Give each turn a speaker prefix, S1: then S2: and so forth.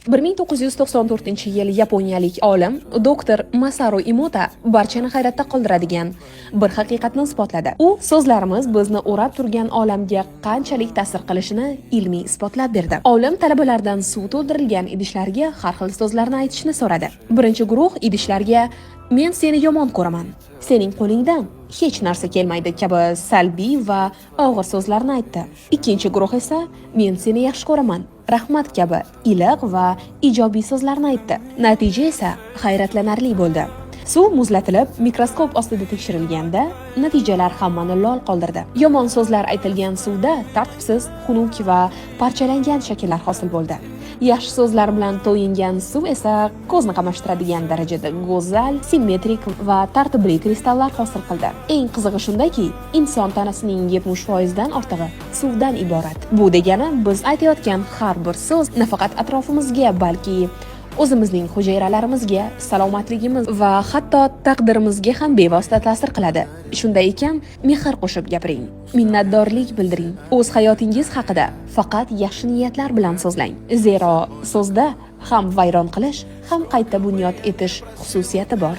S1: 1994-yil yaponiyalik olim doktor Masaru Emoto barchani hayratda qoldiradigan bir haqiqatni isbotladi. U so'zlarimiz bizni o'rab turgan olamga qanchalik ta'sir qilishini ilmiy isbotlab berdi. Olim talabalardan suv to'ldirilgan idishlarga har xil so'zlarni aytishni so'radi. Birinchi guruh idishlarga "Men seni yomon ko'raman", "Sening qo'lingdan hech narsa kelmaydi" kabi salbiy va og'ir so'zlarni aytdi. Ikkinchi guruh esa "Men seni yaxshi ko'raman", "Rahmat" kabi iliq va ijobiy so'zlarni aytdi. Natija esa hayratlanarli bo'ldi. Suv muzlatilib, mikroskop ostida tekshirilganda, natijalar hammani lol qoldirdi. Yomon so'zlar aytilgan suvda tartibsiz, xunuk va parchalangan shakllar hosil bo'ldi. Yaxshi so'zlar bilan to'yingan suv esa ko'zni qamashtiradigan darajada go'zal, simmetrik va tartibli kristallar hosil qildi. Eng qizig'i shundaki, inson tanasining 70% dan ortig'i suvdan iborat. Bu degani biz aytayotgan har bir so'z nafaqat atrofimizga, balki o'zimizning hujayralarimizga, salomatligimiz va hatto taqdirimizga ham bevosita ta'sir qiladi. Shunday ekan, mehr qo'shib gapiring, minnatdorlik bildiring. O'z hayotingiz haqida faqat yaxshi niyatlar bilan so'zlang. Zero so'zda ham vayron qilish, ham qayta bunyod etish xususiyati bor.